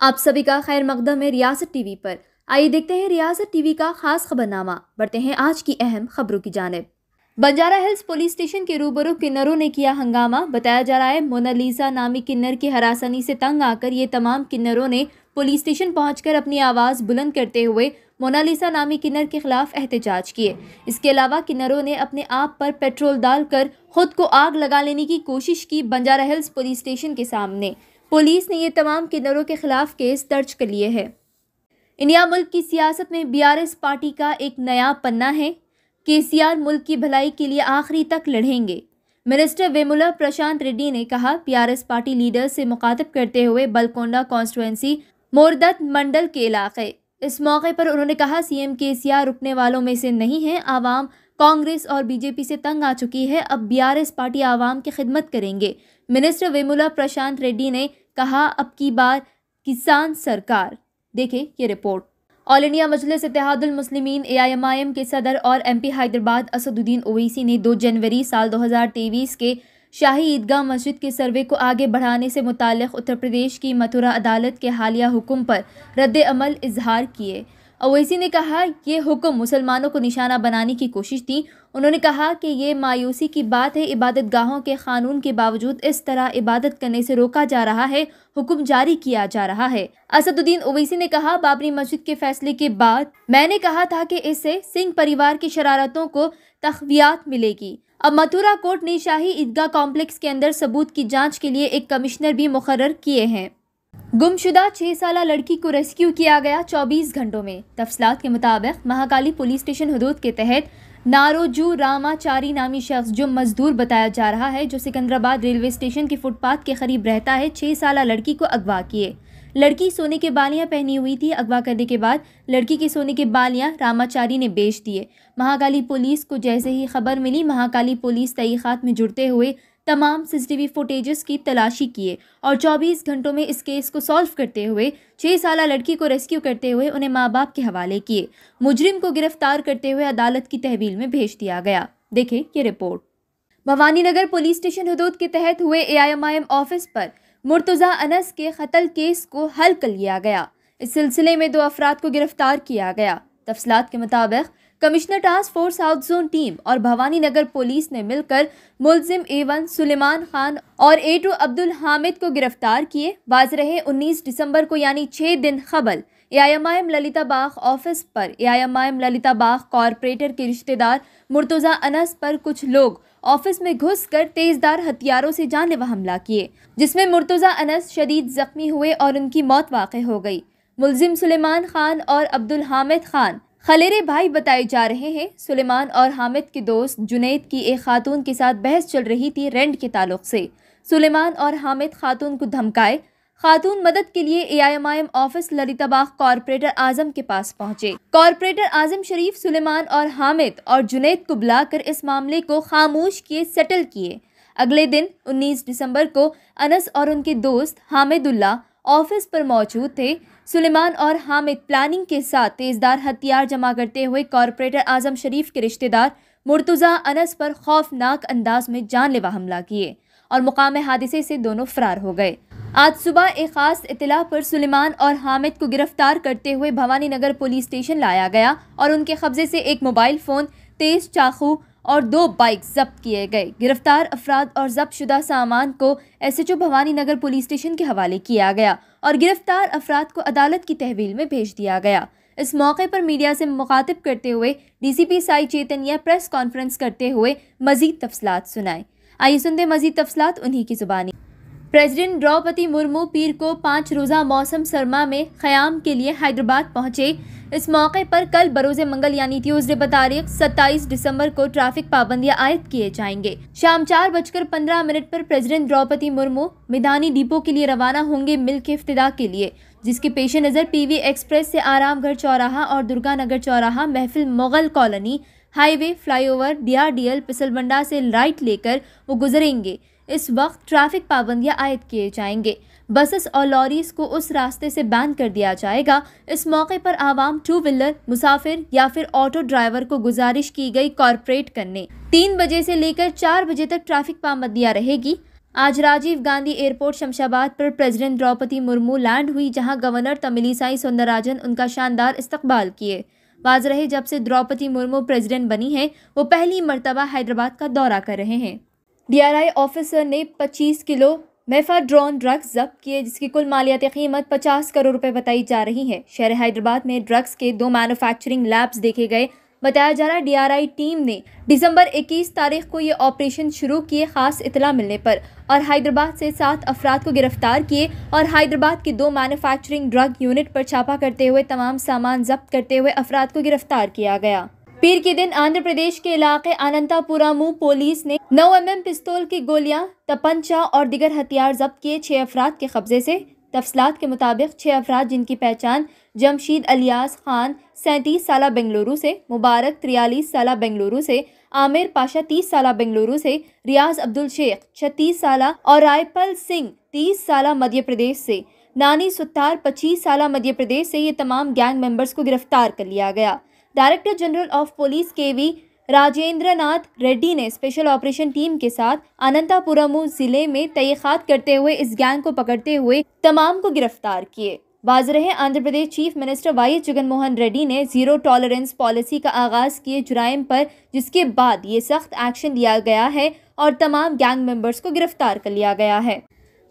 आप सभी का खैर मकदम है रियासत टीवी पर। आइए देखते हैं रियासत टीवी का खास खबरनामा। बढ़ते हैं आज की अहम खबरों की जानिब। बंजारा हिल्स पुलिस स्टेशन के रूबरू किन्नरों ने किया हंगामा। बताया जा रहा है मोनालिसा नामी किन्नर की हरासनी से तंग आकर ये तमाम किन्नरों ने पुलिस स्टेशन पहुंचकर अपनी आवाज़ बुलंद करते हुए मोनालिसा नामी किन्नर के खिलाफ एहतजाज किए। इसके अलावा किन्नरों ने अपने आप पर पेट्रोल डालकर खुद को आग लगा लेने की कोशिश की। बंजारा हिल्स पुलिस स्टेशन के सामने पुलिस ने ये तमाम किन्नरों के खिलाफ केस दर्ज कर लिए हैं। इंडिया मुल्क की सियासत में बीआरएस पार्टी का एक नया पन्ना है। केसीआर मुल्क की भलाई के लिए आखिरी तक लड़ेंगे। मिनिस्टर वेमुला प्रशांत रेड्डी ने कहा। बीआरएस पार्टी लीडर से मुखातिब करते हुए बलकोंडा कॉन्स्टिट्यूएंसी मोरदत मंडल के इलाके। इस मौके पर उन्होंने कहा सीएम केसीआर रुकने वालों में से नहीं है। आवाम कांग्रेस और बीजेपी से तंग आ चुकी है। अब बीआरएस पार्टी आवाम की खिदमत करेंगे। मिनिस्टर वेमुला प्रशांत रेड्डी ने कहा अब की बार किसान सरकार। देखें ये रिपोर्ट। ऑल इंडिया मजलिस इत्तेहादुल मुस्लिमीन एआईएमआईएम के सदर और एमपी हैदराबाद असदुद्दीन ओवैसी ने 2 जनवरी साल 2023 के शाही ईदगाह मस्जिद के सर्वे को आगे बढ़ाने से मुताल्लिक़ उत्तर प्रदेश की मथुरा अदालत के हालिया हुक्म पर रद्द अमल इजहार किए। ओवैसी ने कहा ये हुक्म मुसलमानों को निशाना बनाने की कोशिश थी। उन्होंने कहा कि ये मायूसी की बात है। इबादत गाहों के कानून के बावजूद इस तरह इबादत करने से रोका जा रहा है। हुक्म जारी किया जा रहा है। असदुद्दीन ओवैसी ने कहा बाबरी मस्जिद के फैसले के बाद मैंने कहा था कि इससे सिंह परिवार की शरारतों को तक़वियत मिलेगी। अब मथुरा कोर्ट ने शाही ईदगाह कॉम्प्लेक्स के अंदर सबूत की जाँच के लिए एक कमिश्नर भी मुकर्रर किए हैं। गुमशुदा 6 साला लड़की को रेस्क्यू किया गया 24 घंटों में। तफसीलात के मुताबिक महाकाली पुलिस स्टेशन हदूद के तहत नारोजू रामाचारी नामी शख्स जो मजदूर बताया जा रहा है, जो सिकंदराबाद रेलवे स्टेशन के फुटपाथ के करीब रहता है, 6 साला लड़की को अगवा किए। लड़की सोने के बालियां पहनी हुई थी। अगवा करने के बाद लड़की के सोने के बालियां रामाचारी ने बेच दिए। महाकाली पुलिस को जैसे ही खबर मिली, महाकाली पुलिस तहकीकात में जुड़ते हुए तमाम सीसीटीवी फुटेजेस की तलाशी किए और 24 घंटों में इस केस को सॉल्व करते हुए 6 साला लड़की को रेस्क्यू करते हुए उन्हें माँ बाप के हवाले किए। मुजरिम को गिरफ्तार करते हुए अदालत की तहवील में भेज दिया गया। देखें ये रिपोर्ट। भवानीनगर पुलिस स्टेशन हदूद के तहत हुए एआईएमआईएम ऑफिस पर मुर्तज़ा अनस के कत्ल केस को हल कर लिया गया। इस सिलसिले में 2 अफराद को गिरफ्तार किया गया। तफसीलात के मुताबिक commissioner task force south zone team और भवानीनगर पुलिस ने मिलकर मुलजिम A1 सुलेमान खान और A2 अब्दुल हामिद को गिरफ्तार किए। वाज़ रहे 19 दिसंबर को यानी 6 दिन कबल एआईएमआईएम ललिता बाग ऑफिस पर एआईएमआईएम ललिता बाग कॉरपोरेटर के रिश्तेदार मुर्तज़ा अनस पर कुछ लोग ऑफिस में घुसकर तेजदार हथियारों से जानलेवा हमला किए, जिसमें मुर्तज़ा अनस शदीद जख्मी हुए और उनकी मौत वाक़ई हो गई। मुलजिम सुलेमान खान और अब्दुल हामिद खान खलेरे भाई बताए जा रहे हैं। सुलेमान और हामिद के दोस्त जुनैद की एक खातून के साथ बहस चल रही थी रेंट के ताल्लुक से। सुलेमान और हामिद खातून को धमकाए। खातून मदद के लिए एआईएमआईएम ऑफिस ललिता बाग कॉरपोरेटर आजम के पास पहुंचे। कॉरपोरेटर आजम शरीफ सुलेमान और हामिद और जुनैद को बुलाकर इस मामले को खामोश किए सेटल किए। अगले दिन 19 दिसंबर को अनस और उनके दोस्त हामिदुल्लाह ऑफिस पर मौजूद थे। सुलेमान और हामिद प्लानिंग के साथ तेजदार हथियार जमा करते हुए कॉरपोरेटर आजम शरीफ के रिश्तेदार मुर्तज़ा अनस पर खौफनाक अंदाज में जानलेवा हमला किए और मुकाम हादिसे से दोनों फरार हो गए। आज सुबह एक खास इत्तला पर सुलेमान और हामिद को गिरफ्तार करते हुए भवानीनगर पुलिस स्टेशन लाया गया और उनके कब्जे से एक मोबाइल फ़ोन, तेज चाकू और 2 बाइक जब्त किए गए। गिरफ्तार अफराद और जब्त शुदा सामान को एसएचओ भवानीनगर पुलिस स्टेशन के हवाले किया गया और गिरफ्तार अफराद को अदालत की तहवील में भेज दिया गया। इस मौके पर मीडिया से मुखातिब करते हुए डीसीपी साई चैतन्य प्रेस कॉन्फ्रेंस करते हुए मजीद तफसीलात सुनाए। आइए सुनते मजीद तफसीलात उन्हीं की जुबानी। प्रेसिडेंट द्रौपदी मुर्मू पीर को 5 रोज़ा मौसम सरमा में क़याम के लिए हैदराबाद पहुंचे। इस मौके पर कल बरोज़े मंगल यानी ट्यूसडे बतारीख 27 दिसंबर को ट्रैफिक पाबंदियां आयद किए जाएंगे। शाम 4:15 पर प्रेसिडेंट द्रौपदी मुर्मू मिधानी डिपो के लिए रवाना होंगे मिल्क के इफ्तिदा के लिए, जिसके पेश नज़र पीवी एक्सप्रेस से आरामगढ़ चौराहा और दुर्गानगर चौराहा, Mehfil Mughal colony, highway, flyover, DRDL, Pisalbanda से राइट लेकर वो गुजरेंगे। इस वक्त ट्रैफिक पाबंदियां आयद किए जाएंगे। बसेस और लॉरीज को उस रास्ते से बैन कर दिया जाएगा। इस मौके पर आवाम 2 व्हीलर मुसाफिर या फिर ऑटो ड्राइवर को गुजारिश की गई कॉर्पोरेट करने। 3 बजे से लेकर 4 बजे तक ट्रैफिक पाबंदियां रहेगी। आज राजीव गांधी एयरपोर्ट शमशाबाद पर प्रेसिडेंट द्रौपदी मुर्मू लैंड हुई, जहां गवर्नर तमिलिसाई सौंदरराजन उनका शानदार इस्तकबाल किए। वाज़ रहे जब से द्रौपदी मुर्मू प्रेसिडेंट बनी हैं, वो पहली मर्तबा हैदराबाद का दौरा कर रहे हैं। DRI ऑफिसर ने 25 किलो मेफाड्रोन ड्रग्स जब्त किए, जिसकी कुल मालियाती कीमत 50 करोड़ रुपए बताई जा रही है। शहर हैदराबाद में ड्रग्स के 2 मैन्युफैक्चरिंग लैब्स देखे गए। बताया जा रहा है DRI टीम ने दिसंबर 21 तारीख को ये ऑपरेशन शुरू किए खास इतला मिलने पर, और हैदराबाद से 7 अफराद को गिरफ्तार किए और हैदराबाद की 2 मैन्युफैक्चरिंग ड्रग यूनिट पर छापा करते हुए तमाम सामान जब्त करते हुए अफराद को गिरफ्तार किया गया। पीर के दिन आंध्र प्रदेश के इलाके अनंतपुरमु पुलिस ने 9 mm पिस्तौल की गोलियां, तपंचा और दीगर हथियार जब्त किए 6 अफराद के कब्जे से। तफसलात के मुताबिक 6 अफराद, जिनकी पहचान जमशीद अलियास खान 37 साल बेंगलुरु से, मुबारक 43 साल बेंगलुरु से, आमिर पाशा 30 साल बेंगलुरु से, रियाज अब्दुल शेख 36 साल और रायपल सिंह 30 साल मध्य प्रदेश से, नानी सुत्तार 25 साल मध्य प्रदेश से ये तमाम गैंग मेंबर्स को गिरफ्तार कर लिया गया। Director general of police KV Rajendranath Reddy ने स्पेशल ऑपरेशन टीम के साथ अनंतपुरमु जिले में तहकीकात करते हुए इस गैंग को पकड़ते हुए तमाम को गिरफ्तार किए। बाज़ रहे Andhra Pradesh chief minister YS Jaganmohan Reddy ने जीरो टॉलरेंस पॉलिसी का आगाज किए जुराइम पर, जिसके बाद ये सख्त एक्शन लिया गया है और तमाम गैंग मेंबर्स को गिरफ्तार कर लिया गया है।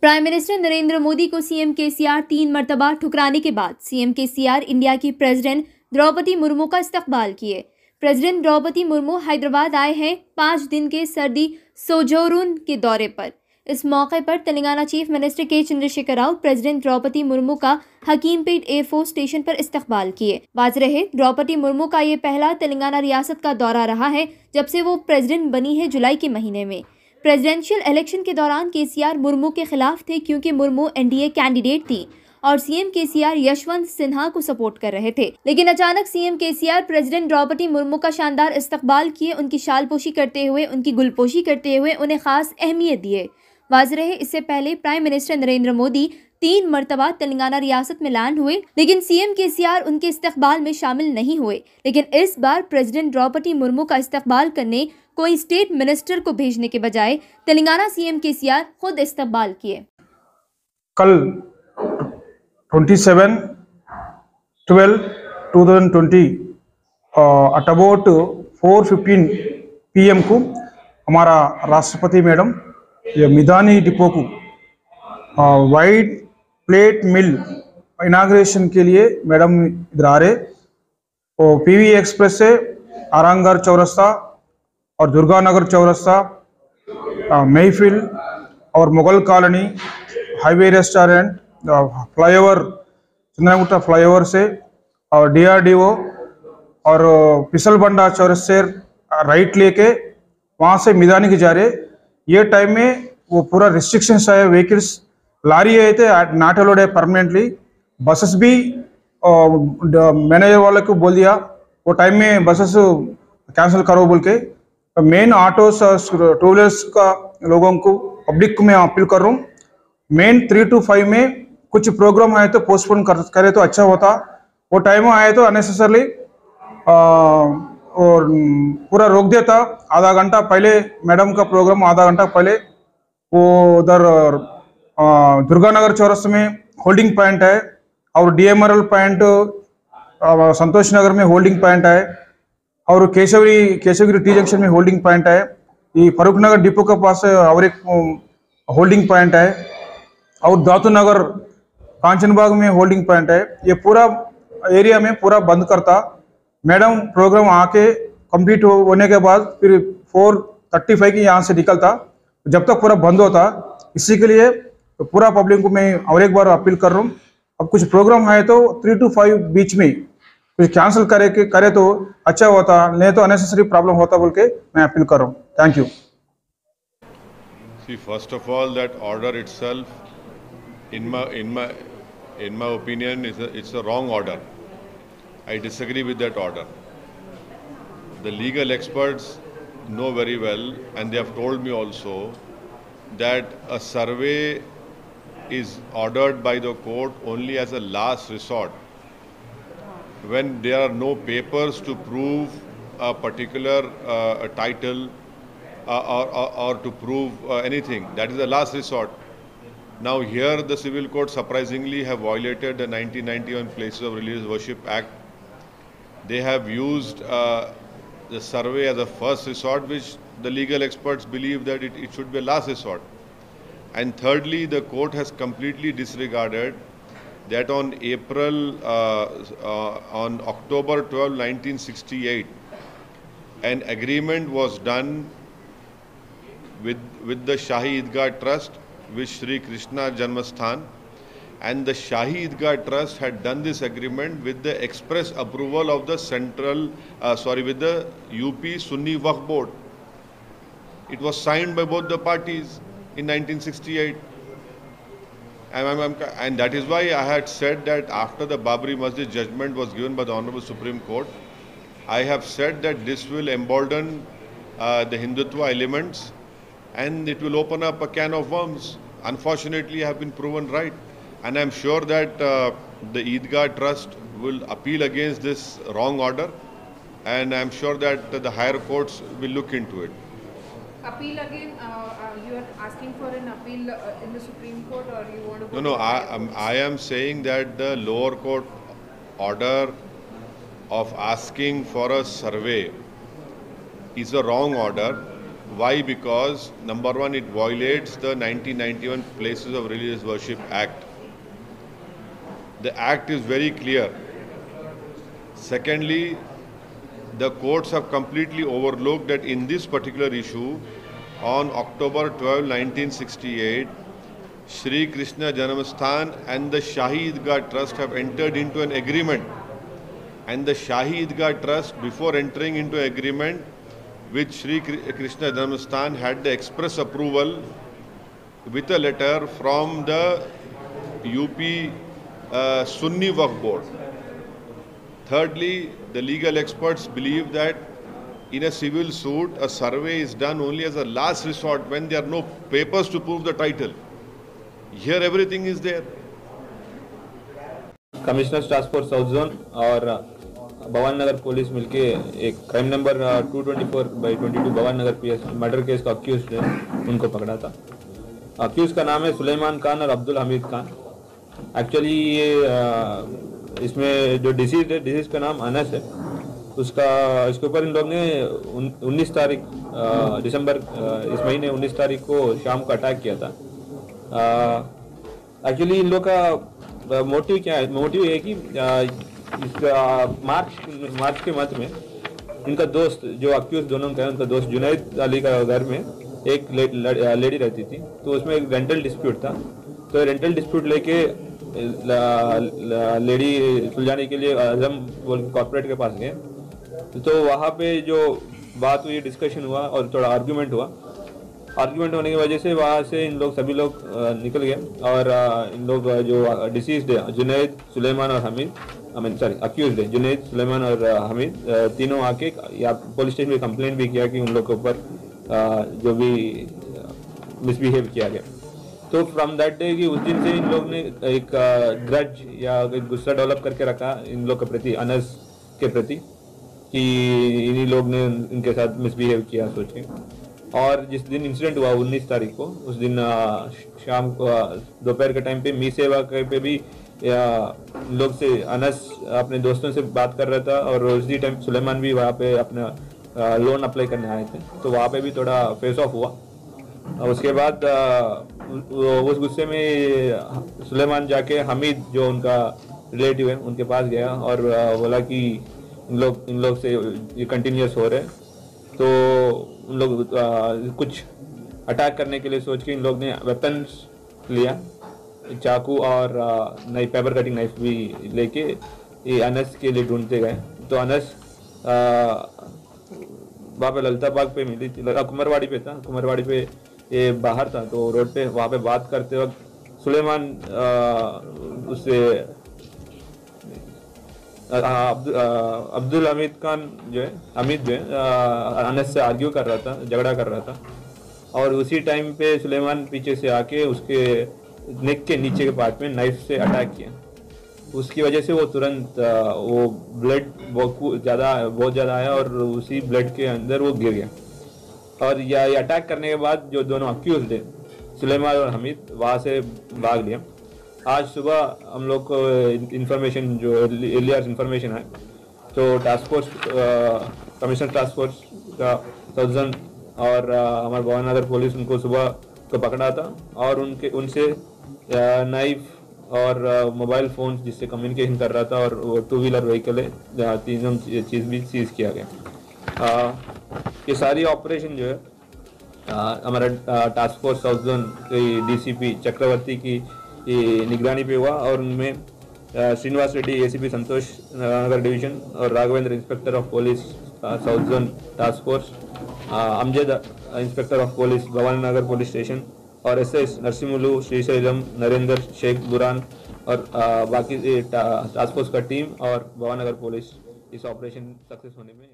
प्राइम मिनिस्टर नरेंद्र मोदी को CM KCR 3 मरतबा ठुकराने के बाद CM KCR इंडिया की प्रेसिडेंट द्रौपदी मुर्मू का इस्तकबाल किए। प्रेसिडेंट द्रौपदी मुर्मू हैदराबाद आए हैं 5 दिन के सर्दी सोजोरून के दौरे पर। इस मौके पर Telangana chief minister K Chandrashekar Rao president Draupadi Murmu का हकीमपेट एयरफोर्स स्टेशन पर इस्तकबाल किए। वाज़ रहे द्रौपदी मुर्मू का ये पहला तेलंगाना रियासत का दौरा रहा है जब से वो प्रेसिडेंट बनी है जुलाई के महीने में। प्रेसिडेंशियल इलेक्शन के दौरान KCR मुर्मू के खिलाफ थे, क्योंकि मुर्मू NDA कैंडिडेट थी और CM KCR यशवंत सिन्हा को सपोर्ट कर रहे थे। लेकिन अचानक CM KCR president Draupadi Murmu का शानदार इस्तकबाल किए, उनकी शालपोशी करते हुए, उनकी गुलपोशी करते हुए उन्हें खास अहमियत दिए। वाज़ रहे इससे पहले प्राइम मिनिस्टर नरेंद्र मोदी 3 मरतबा तेलंगाना रियासत में लैंड हुए, लेकिन CM KCR उनके इस्तकबाल में शामिल नहीं हुए। लेकिन इस बार प्रेसिडेंट द्रौपदी मुर्मू का इस्तकबाल करने कोई स्टेट मिनिस्टर को भेजने के बजाय तेलंगाना CM KCR खुद इस्तकबाल किए। कल 27/12/2020 at about 4:15 PM को हमारा राष्ट्रपति मैडम ये मिदानी डिपो को वाइट प्लेट मिल इनाग्रेशन के लिए मैडम इधर आ रहे। और PV एक्सप्रेस से आरांगर चौरस्ता और दुर्गानगर चौरस्ता, महफिल और Mughal colony, highway restaurant, flyover Chandragutta flyover से और DRDO और पिसल बंडा चौरस्ते राइट लेके वहाँ से मिदानी की जा रहे। ये टाइम में वो पूरा रिस्ट्रिक्शंस है, व्हीकल्स लारी అయితే नाट अलाउड है परमानेंटली। बसेस भी मैनेजर वाले को बोल दिया वो टाइम में बसेस कैंसिल करो बोल के। मेन ऑटोस टू व्हीलर्स का लोगों को पब्लिक को मैं अपील कर रहा हूँ, मेन 3 to 5 में कुछ प्रोग्राम आए तो पोस्टपोन करे तो अच्छा होता। वो टाइम आए तो अननेसेसरली और पूरा रोक देता। आधा घंटा पहले मैडम का प्रोग्राम, आधा घंटा पहले वो उधर दुर्गानगर चौरस्ते में होल्डिंग पॉइंट है और DMRL पॉइंट संतोष नगर में होल्डिंग पॉइंट है और केशवगिरी T जंक्शन में होल्डिंग पॉइंट है। ये फरूख नगर डिपो के पास और एक होल्डिंग पॉइंट है और दातू नगर कांचनबाग में होल्डिंग पॉइंट है। ये पूरा एरिया में पूरा बंद करता। मैडम प्रोग्राम आके कंप्लीट होने के बाद फिर 4:35 की यहाँ से निकलता, जब तक पूरा बंद होता। इसी के लिए पूरा पब्लिक को मैं और एक बार अपील कर रहा हूँ, अब कुछ प्रोग्राम है तो 3 to 5 बीच में कुछ कैंसिल करे तो अच्छा होता, नहीं तो अननेसेसरी प्रॉब्लम होता बोल के मैं अपील कर रहा हूँ। Thank you. See, first of all, that order itself, in my opinion, it's a wrong order. I disagree with that order. The legal experts know very well, and they have told me also, that a survey is ordered by the court only as a last resort, when there are no papers to prove a particular title or to prove anything. That is the last resort. Now here the civil court surprisingly have violated the 1991 Places of Religious Worship Act. They have used the survey as a first resort, which the legal experts believe that it should be a last resort. And thirdly, the court has completely disregarded that on October 12, 1968, an agreement was done with the Shahi Idgah Trust with Sri Krishna Janmasthan, and the Shahi Idgah Trust had done this agreement with the express approval of the with the UP Sunni Waqf Board. It was signed by both the parties in 1968. And that is why I had said that after the Babri Masjid judgment was given by the Honorable Supreme Court, I have said that this will embolden the Hindutva elements and it will open up a can of worms. Unfortunately, I have been proven right. And I am sure that the Idgah Trust will appeal against this wrong order, and I am sure that the higher courts will look into it. Appeal again, you are asking for an appeal in the Supreme Court, or you want to go No, I am saying that the lower court order of asking for a survey is a wrong order. Why? Because number one, it violates the 1991 Places of Religious Worship Act. The act is very clear. Secondly, the courts have completely overlooked that in this particular issue, on October 12, 1968, Sri Krishna Janmasthan and the Shahi Idgah Trust have entered into an agreement. And the Shahi Idgah Trust, before entering into an agreement with Sri Krishna Janmasthan, had the express approval with a letter from the UP Sunni Waqf Board. Thirdly, the legal experts believe that in a civil suit, a survey is done only as a last resort when there are no papers to prove the title. Here everything is there. Commissioner task force south zone और भवान नगर police मिलके एक crime number 224/22 भवान नगर PS murder case का accused है, उनको पकड़ा था। Accused का नाम है सुलेमान खान और अब्दुल हमीद खान। एक्चुअली ये इसमें जो डिसीज का नाम अनस है, इसके ऊपर इन लोग ने 19 तारीख दिसंबर इस महीने 19 तारीख को शाम को अटैक किया था। एक्चुअली इन लोग का मोटिव क्या है? मोटिव ये कि मार्च के मध्य में इनका दोस्त जो अक्यूज दोनों का है, उनका दोस्त जुनैद अली का घर में एक लेडी रहती थी, तो उसमें एक रेंटल डिस्प्यूट था। तो रेंटल डिस्प्यूट लेके लेडी सुलझाने के लिए आजम कॉर्पोरेट के पास गए। तो वहाँ पे जो बात हुई, डिस्कशन हुआ और थोड़ा आर्ग्यूमेंट हुआ। आर्ग्यूमेंट होने की वजह से वहाँ से इन लोग सभी लोग निकल गए और इन लोग जो डिसीज्ड है जुनैद, सुलेमान और हमीद, अक्यूज्ड है जुनैद, सुलेमान और हमीद, तीनों आके या पुलिस स्टेशन में कंप्लेंट भी किया कि उन लोग के ऊपर जो भी मिसबिहेव किया गया। तो फ्रॉम दैट डे कि उस दिन से इन लोग ने एक ग्रज या एक गुस्सा डेवलप करके रखा इन लोग के प्रति, अनस के प्रति, कि इन्हीं लोग ने इनके साथ मिसबिहेव किया सोच के। और जिस दिन इंसिडेंट हुआ 19 तारीख को, उस दिन शाम को दोपहर के टाइम पे मी सेवा पे भी इन लोग से अनस अपने दोस्तों से बात कर रहा था और उसी टाइम सुलेमान भी वहाँ पे अपना लोन अप्लाई करने आए थे, तो वहाँ पे भी थोड़ा फेस ऑफ हुआ। और उसके बाद उस गुस्से में सुलेमान जाके हमीद जो उनका रिलेटिव है उनके पास गया और बोला कि इन लोग से ये कंटिन्यूस हो रहे, तो उन लोग कुछ अटैक करने के लिए सोच के इन लोग ने वेपन्स लिया, चाकू और नई पेपर कटिंग नाइफ भी लेके ये अनस के लिए ढूंढते गए। तो अनस वहाँ पे ललिता बाग पे मिली थी, कुमारवाड़ी पे था, कुमारवाड़ी पे ये बाहर था, तो रोड पे वहाँ पे बात करते वक्त सुलेमान उससे अब्दुल हमीद खान जो है, हमीद जो है अनस से आर्ग्यू कर रहा था, झगड़ा कर रहा था। और उसी टाइम पे सुलेमान पीछे से आके उसके नेक के नीचे के पार्ट में नाइफ से अटैक किया। उसकी वजह से वो तुरंत वो ब्लड बहुत ज़्यादा आया और उसी ब्लड के अंदर वो गिर गया। और ये अटैक करने के बाद जो दोनों अक्यूज थे सुलेमान और हमीद वहाँ से भाग लिया। आज सुबह हम लोग को इंफॉर्मेशन जो एलियर इंफॉर्मेशन है तो task force commissioner task force का सौजन और हमारे भवन नगर पुलिस उनको सुबह को पकड़ा था और उनसे नाइफ और मोबाइल फ़ोन जिससे कम्युनिकेशन कर रहा था और वो 2 व्हीलर व्हीकल है, तीनों चीज़ भी सीज किया गया। ये सारी ऑपरेशन जो है हमारा टास्क फोर्स साउथ जोन की डीसीपी चक्रवर्ती की निगरानी पे हुआ और उनमें श्रीनिवास रेड्डी एसीपी संतोष नगर डिवीजन और Raghavendra inspector of police south zone task force, Amjad inspector of police भवन नगर पुलिस स्टेशन और एसएस नरसिमुलु श्रीशैलम नरेंद्र शेख बुरान और बाकी टास्क फोर्स का टीम और भवन नगर पुलिस इस ऑपरेशन सक्सेस होने में।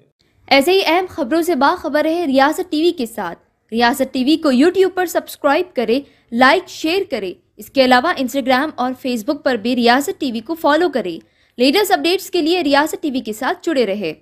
ऐसे ही अहम खबरों से बाखबर रहे रियासत टीवी के साथ। रियासत टीवी को यूट्यूब पर सब्सक्राइब करें, लाइक शेयर करें। इसके अलावा इंस्टाग्राम और फेसबुक पर भी रियासत टीवी को फॉलो करें। लेटेस्ट अपडेट्स के लिए रियासत टीवी के साथ जुड़े रहे।